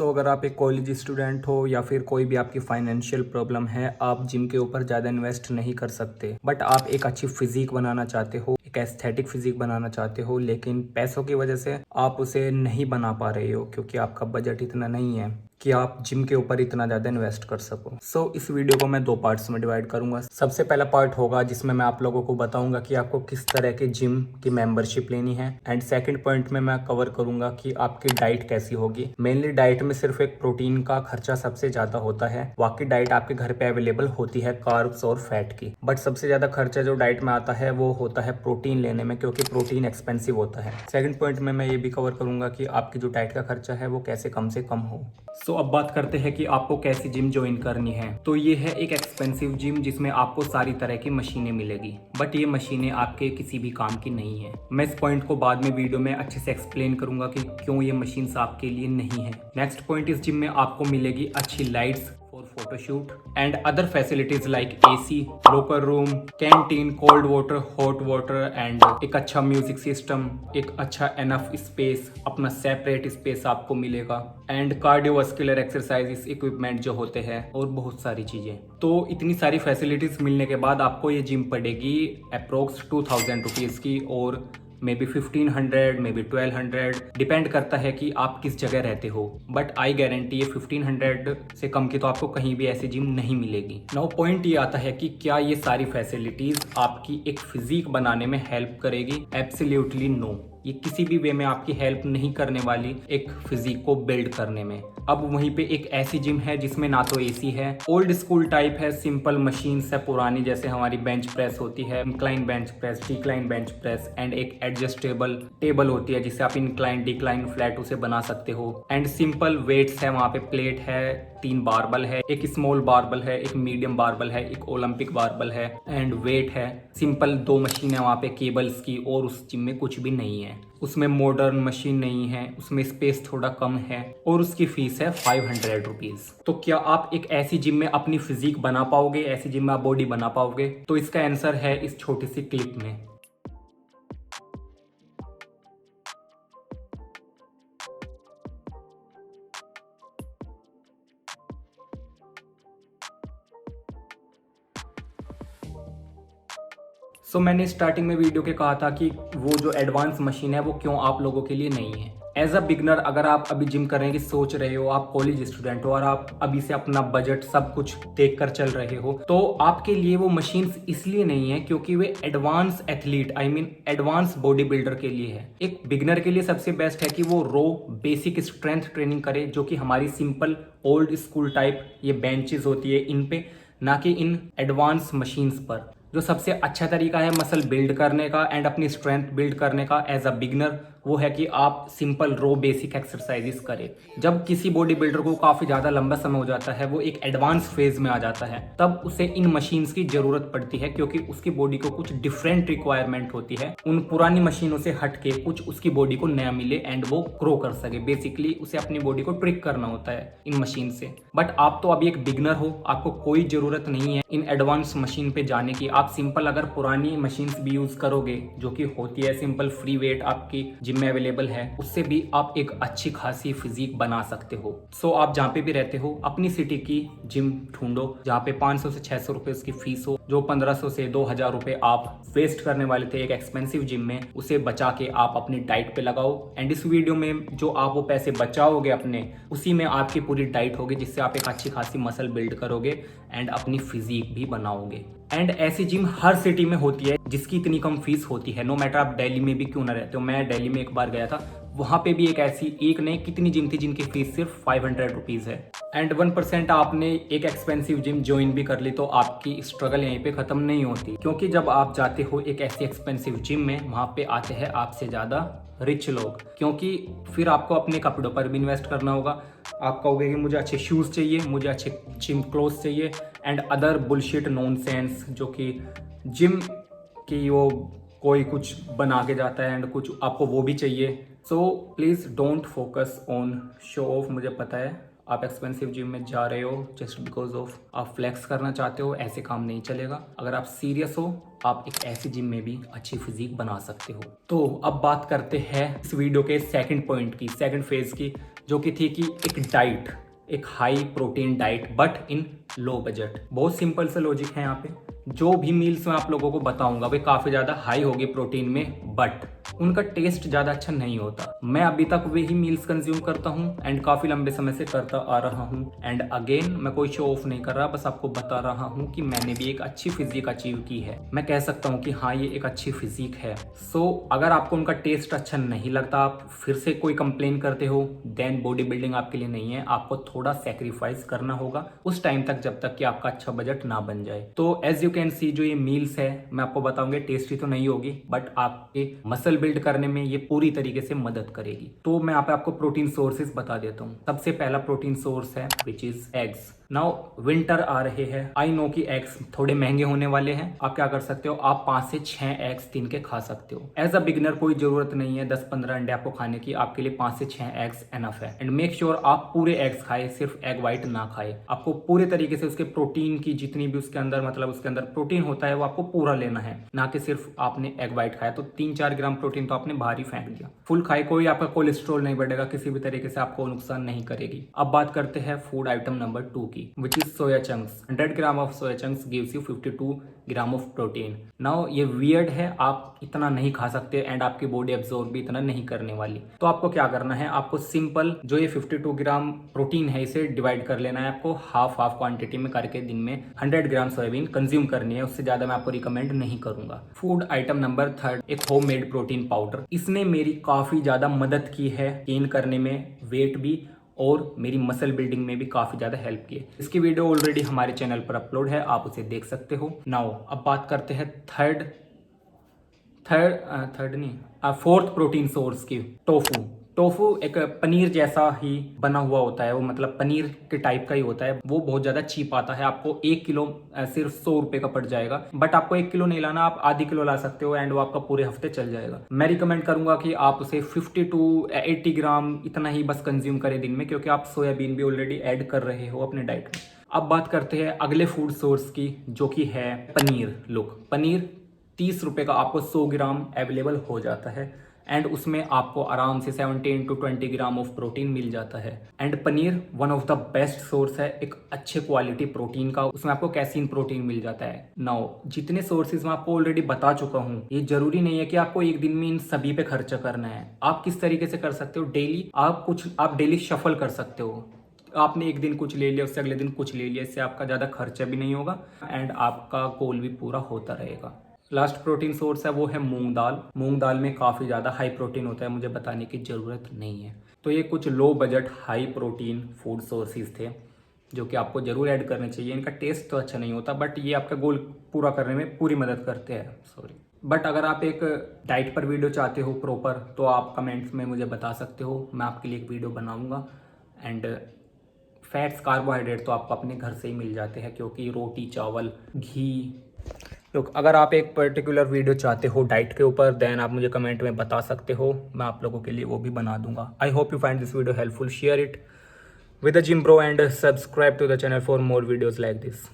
अगर आप एक कॉलेज स्टूडेंट हो या फिर कोई भी आपकी फाइनेंशियल प्रॉब्लम है, आप जिम के ऊपर ज़्यादा इन्वेस्ट नहीं कर सकते, बट आप एक अच्छी फिजिक बनाना चाहते हो, एक एस्थेटिक फिजिक बनाना चाहते हो, लेकिन पैसों की वजह से आप उसे नहीं बना पा रहे हो क्योंकि आपका बजट इतना नहीं है कि आप जिम के ऊपर इतना ज़्यादा इन्वेस्ट कर सको। इस वीडियो को मैं 2 पार्ट्स में डिवाइड करूंगा। सबसे पहला पार्ट होगा जिसमें मैं आप लोगों को बताऊंगा कि आपको किस तरह के जिम की मेंबरशिप लेनी है, एंड सेकंड पॉइंट में मैं कवर करूंगा कि आपकी डाइट कैसी होगी। मेनली डाइट में सिर्फ एक प्रोटीन का खर्चा सबसे ज़्यादा होता है, बाकी डाइट आपके घर पे अवेलेबल होती है कार्ब्स और फैट की, बट सबसे ज़्यादा खर्चा जो डाइट में आता है वो होता है प्रोटीन लेने में, क्योंकि प्रोटीन एक्सपेंसिव होता है। सेकंड पॉइंट में मैं ये भी कवर करूंगा कि आपकी जो डाइट का खर्चा है वो कैसे कम से कम हो। अब बात करते हैं कि आपको कैसी जिम ज्वाइन करनी है। तो ये है एक एक्सपेंसिव जिम जिसमें आपको सारी तरह की मशीनें मिलेगी, बट ये मशीनें आपके किसी भी काम की नहीं है। मैं इस पॉइंट को बाद में वीडियो में अच्छे से एक्सप्लेन करूंगा कि क्यों ये मशीन्स आपके लिए नहीं है। नेक्स्ट पॉइंट, इस जिम में आपको मिलेगी अच्छी lights for photoshoot and other facilities like AC, locker room, canteen, cold water, hot water and एक अच्छा म्यूजिक सिस्टम, एक अच्छा एनफ स्पेस, अपना सेपरेट स्पेस आपको मिलेगा, एंड कार्डियोवास्कुलर एक्सरसाइजेस इक्विपमेंट जो होते हैं, और बहुत सारी चीजें। तो इतनी सारी फैसिलिटीज मिलने के बाद आपको ये जिम पड़ेगी अप्रोक्स 2000 रुपीज की, और may be 1500, may be 1200, depend करता है कि आप किस जगह रहते हो, बट आई गारंटी ये 1500 से कम की तो आपको कहीं भी ऐसी जिम नहीं मिलेगी। नाउ पॉइंट ये आता है कि क्या ये सारी फैसिलिटीज आपकी एक फिजिक बनाने में हेल्प करेगी? एब्सोल्युटली नो, ये किसी भी वे में आपकी हेल्प नहीं करने वाली एक फिजिक को बिल्ड करने में। अब वहीं पे एक ऐसी जिम है जिसमें ना तो एसी है, ओल्ड स्कूल टाइप है, सिंपल मशीन्स है पुरानी, जैसे हमारी बेंच प्रेस होती है, incline bench press, decline bench press, and एक एडजस्टेबल टेबल होती है जिससे आप इंक्लाइन, डिक्लाइन, फ्लैट उसे बना सकते हो, एंड सिंपल वेट्स है, वहाँ पे प्लेट है, 3 बारबल है, एक स्मॉल बारबल है, एक मीडियम बारबल है, एक ओलंपिक बारबल है, एंड वेट है। सिंपल 2 मशीन है वहाँ पे केबल्स की, और उस जिम में कुछ भी नहीं है। उसमें मॉडर्न मशीन नहीं है, उसमें स्पेस थोड़ा कम है, और उसकी फीस है 500 रुपीज। तो क्या आप एक ऐसी जिम में अपनी फिजिक बना पाओगे, ऐसी जिम में आप बॉडी बना पाओगे? तो इसका आंसर है इस छोटी सी क्लिप में। मैंने स्टार्टिंग में वीडियो के कहा था कि वो जो एडवांस मशीन है वो क्यों आप लोगों के लिए नहीं है। एज अ बिगनर, अगर आप अभी जिम करने की सोच रहे हो, आप कॉलेज स्टूडेंट हो और आप अभी से अपना बजट सब कुछ देख कर चल रहे हो, तो आपके लिए वो मशीन्स इसलिए नहीं है क्योंकि वे advance athlete, I mean advance body builder के लिए है। एक बिगनर के लिए सबसे बेस्ट है कि वो रो बेसिक स्ट्रेंथ ट्रेनिंग करे, जो कि हमारी सिंपल ओल्ड स्कूल टाइप ये बेंचेस होती है इन पे, ना कि इन एडवांस मशीन्स पर। जो सबसे अच्छा तरीका है मसल बिल्ड करने का एंड अपनी स्ट्रेंथ बिल्ड करने का एज अ बिगनर, वो है कि आप सिंपल रो बेसिक एक्सरसाइजेस करें। जब किसी बॉडी बिल्डर को काफी ज्यादा लंबा समय हो जाता है, वो एक एडवांस फेज में आ जाता है, तब उसे इन मशीन्स की जरूरत पड़ती है, क्योंकि उसकी बॉडी को कुछ डिफरेंट रिक्वायरमेंट होती है। उन पुरानी मशीनों से हटके कुछ उसकी बॉडी को नया मिले एंड वो ग्रो कर सके। बेसिकली उसे अपनी बॉडी को ट्रिक करना होता है इन मशीन से। बट आप तो अभी एक बिगनर हो, आपको कोई जरूरत नहीं है इन एडवांस मशीन पे जाने की। आप सिंपल अगर पुरानी मशीन्स भी यूज करोगे, जो कि होती है सिंपल फ्री वेट आपकी जिम में अवेलेबल है, उससे भी आप एक अच्छी खासी फिजिक बना सकते हो। आप जहाँ पे भी रहते हो, अपनी सिटी की जिम ढूंढो जहाँ पे 500 से 600 रुपए उसकी फीस हो। जो 1500 से 2000 रुपए आप वेस्ट करने वाले थे एक एक्सपेंसिव जिम में, उसे बचा के आप अपनी डाइट पे लगाओ। एंड इस वीडियो में जो आप वो पैसे बचाओगे अपने, उसी में आपकी पूरी डाइट होगी, जिससे आप एक अच्छी खासी मसल बिल्ड करोगे एंड अपनी फिजिक भी बनाओगे। एंड ऐसी जिम हर सिटी में होती है जिसकी इतनी कम फीस होती है, नो मैटर आप दिल्ली में भी क्यों ना रहते हो। मैं दिल्ली में एक बार गया था, वहां पे भी एक ऐसी, एक नहीं कितनी जिम थी जिनकी फीस सिर्फ 500 रुपीज है। एंड 1% आपने एक एक्सपेंसिव जिम ज्वाइन भी कर ली तो आपकी स्ट्रगल यहीं पे खत्म नहीं होती, क्योंकि जब आप जाते हो एक ऐसी एक्सपेंसिव जिम में, वहां पे आते हैं आपसे ज्यादा रिच लोग, क्योंकि फिर आपको अपने कपड़ों पर भी इन्वेस्ट करना होगा। आप कहोगे कि मुझे अच्छे शूज चाहिए, मुझे अच्छे जिम क्लोथ्स चाहिए एंड अदर बुलशिट नॉनसेंस, जो कि जिम की वो कोई कुछ बना के जाता है एंड कुछ आपको वो भी चाहिए। So please don't focus on show off. मुझे पता है आप एक्सपेंसिव जिम में जा रहे हो जस्ट बिकॉज ऑफ आप फ्लेक्स करना चाहते हो, ऐसे काम नहीं चलेगा। अगर आप सीरियस हो आप एक ऐसी जिम में भी अच्छी फिजिक बना सकते हो। तो अब बात करते हैं इस वीडियो के सेकंड पॉइंट की, सेकंड फेज की, जो कि थी कि एक डाइट, एक high protein diet but in low budget. बहुत सिंपल सा लॉजिक है यहाँ पे। जो भी मील्स मैं आप लोगों को बताऊंगा वे काफी ज्यादा हाई होगी प्रोटीन में, बट उनका टेस्ट ज्यादा अच्छा नहीं होता। मैं अभी तक वही मील्स कंज्यूम करता हूँ एंड काफी लंबे समय से करता आ रहा हूँ। एंड अगेन मैं कोई शो ऑफ नहीं कर रहा, बस आपको बता रहा हूँ कि मैंने भी एक अच्छी फिजिक अचीव की है। मैं कह सकता हूँ कि हाँ ये एक अच्छी फिजिक है। सो अगर आपको उनका टेस्ट अच्छा नहीं लगता, आप फिर से कोई कंप्लेन करते हो, देन बॉडी बिल्डिंग आपके लिए नहीं है। आपको थोड़ा सेक्रीफाइस करना होगा उस टाइम तक जब तक कि आपका अच्छा बजट ना बन जाए। तो एज यू कैन सी जो ये मील्स है मैं आपको बताऊंगा, टेस्टी तो नहीं होगी बट आपके मसल बिल्ड करने में ये पूरी तरीके से मदद करेगी। तो मैं यहाँ पे आपको प्रोटीन सोर्सेज बता देता हूँ। सबसे पहला प्रोटीन सोर्स है which is eggs. Now winter आ रहे हैं, आई नो कि एग्स थोड़े महंगे होने वाले हैं। आप क्या कर सकते हो, आप 5 से 6 एग्स दिन के खा सकते हो। एज अ बिगिनर कोई जरूरत नहीं है 10-15 अंडे आपको खाने की, आपके लिए 5 से 6 एग्स एनफ है। एंड मेक श्योर आप पूरे एग्स खाए, सिर्फ एग व्हाइट ना खाए। आपको पूरे तरीके से उसके प्रोटीन की जितनी भी उसके अंदर मतलब उसके अंदर प्रोटीन होता है वो आपको पूरा लेना है, ना कि सिर्फ आपने एग व्हाइट खाया तो 3-4 ग्राम प्रोटीन तो आपने बाहर ही फेंक दिया। फुल खाए, कोई आपका कोलेस्ट्रॉल नहीं बढ़ेगा, किसी भी तरीके से आपको नुकसान नहीं करेगी। अब बात करते हैं फूड आइटम नंबर 2 की, which is soya chunks. 100 gram of soya chunks gives you 52 gram of protein. Now ये वियर्ड है, आप इतना नहीं खा सकते एंड आपकी बॉडी एब्जॉर्ब भी इतना नहीं करने वाली। तो आपको क्या करना है, आपको सिंपल जो ये 52 ग्राम प्रोटीन है इसे डिवाइड कर लेना है। आपको हाफ क्वांटिटी में करके दिन में 100 ग्राम सोयाबीन कंज्यूम करनी है, उससे ज्यादा मैं आपको रिकमेंड नहीं करूंगा। फूड आइटम नंबर 3, एक होममेड प्रोटीन पाउडर। इसने मेरी काफी ज्यादा मदद की है गेन करने में, वेट भी और मेरी मसल बिल्डिंग में भी काफी ज्यादा हेल्प की है। इसकी वीडियो ऑलरेडी हमारे चैनल पर अपलोड है, आप उसे देख सकते हो। नाउ अब बात करते हैं फोर्थ प्रोटीन सोर्स की, टोफू। टोफू एक पनीर जैसा ही बना हुआ होता है, वो मतलब पनीर के टाइप का ही होता है। वो बहुत ज्यादा चीप आता है, आपको 1 किलो सिर्फ 100 रुपए का पड़ जाएगा। बट आपको 1 किलो नहीं लाना, आप आधी किलो ला सकते हो एंड वो आपका पूरे हफ्ते चल जाएगा। मैं रिकमेंड करूंगा कि आप उसे 50 to 80 ग्राम इतना ही बस कंज्यूम करें दिन में, क्योंकि आप सोयाबीन भी ऑलरेडी ऐड कर रहे हो अपने डाइट में। अब बात करते हैं अगले फूड सोर्स की, जो कि है पनीर। लुक, पनीर 30 रुपए का आपको 100 ग्राम अवेलेबल हो जाता है एंड उसमें आपको आराम से 17 to 20 ग्राम ऑफ प्रोटीन मिल जाता है। And paneer one of the best source है एक अच्छे क्वालिटी प्रोटीन का, उसमें आपको कैसीन प्रोटीन मिल जाता है। नाउ जितने सोर्सेज मैं आपको ऑलरेडी बता चुका हूँ, ये जरूरी नहीं है कि आपको एक दिन में इन सभी पे खर्चा करना है। आप किस तरीके से कर सकते हो, डेली आप डेली शफल कर सकते हो। आपने एक दिन कुछ ले लिया, उससे अगले दिन कुछ ले लिया, इससे आपका ज्यादा खर्चा भी नहीं होगा एंड आपका गोल भी पूरा होता रहेगा। लास्ट प्रोटीन सोर्स है वो है मूंग दाल। मूंग दाल में काफ़ी ज़्यादा हाई प्रोटीन होता है, मुझे बताने की ज़रूरत नहीं है। तो ये कुछ low budget high protein food sources थे जो कि आपको ज़रूर ऐड करने चाहिए। इनका टेस्ट तो अच्छा नहीं होता बट ये आपका गोल पूरा करने में पूरी मदद करते हैं। बट अगर आप एक डाइट पर वीडियो चाहते हो प्रॉपर, तो आप कमेंट्स में मुझे बता सकते हो, मैं आपके लिए एक वीडियो बनाऊँगा। एंड फैट्स कार्बोहाइड्रेट तो आपको अपने घर से ही मिल जाते हैं, क्योंकि रोटी चावल घी। लोग अगर आप एक पर्टिकुलर वीडियो चाहते हो डाइट के ऊपर, देन आप मुझे कमेंट में बता सकते हो, मैं आप लोगों के लिए वो भी बना दूंगा। I hope you find this video helpful, share it with the gym bro and subscribe to the channel for more videos like this.